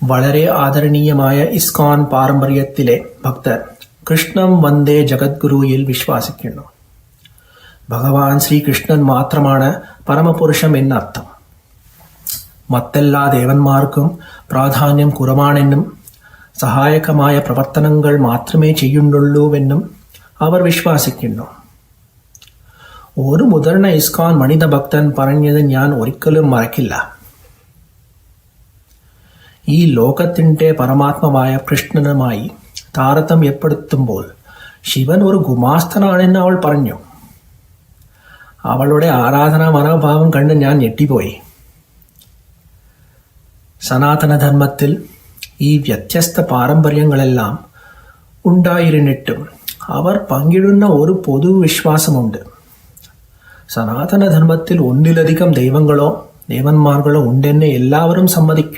വളരെ ആദരണീയമായ ഇസ്കോൺ പാരമ്പര്യത്തിലെ ഭക്തർ കൃഷ്ണം വന്ദേ ജഗദ്ഗുരുയിൽ വിശ്വസിക്കുന്നു. ഭഗവാൻ ശ്രീകൃഷ്ണൻ മാത്രമാണ് പരമപുരുഷം എന്നർത്ഥം. മറ്റെല്ലാ ദേവന്മാർക്കും പ്രാധാന്യം കുറവാണെന്നും സഹായകമായ പ്രവർത്തനങ്ങൾ മാത്രമേ ചെയ്യുന്നുള്ളൂവെന്നും അവർ വിശ്വസിക്കുന്നു. ഒരു മുതിർന്ന ഇസ്കോൺ മണിത ഭക്തൻ പറഞ്ഞത് ഞാൻ ഒരിക്കലും മറക്കില്ല. ഈ ലോകത്തിന്റെ പരമാത്മാവായ കൃഷ്ണനുമായി താരതമ്യപ്പെടുത്തുമ്പോൾ ശിവൻ ഒരു ഗുമാസ്തനാണെന്ന് അവൾ പറഞ്ഞു. അവളുടെ ആരാധനാ മനോഭാവം കണ്ട് ഞാൻ ഞെട്ടിപ്പോയി. സനാതനധർമ്മത്തിൽ ഈ വ്യത്യസ്ത പാരമ്പര്യങ്ങളെല്ലാം ഉണ്ടായിരുന്നിട്ടും അവർ പങ്കിടുന്ന ഒരു പൊതുവിശ്വാസമുണ്ട്. സനാതനധർമ്മത്തിൽ ഒന്നിലധികം ദൈവങ്ങളോ ദേവന്മാർകളോ ഉണ്ടെന്ന് എല്ലാവരും സമ്മതിക്കും.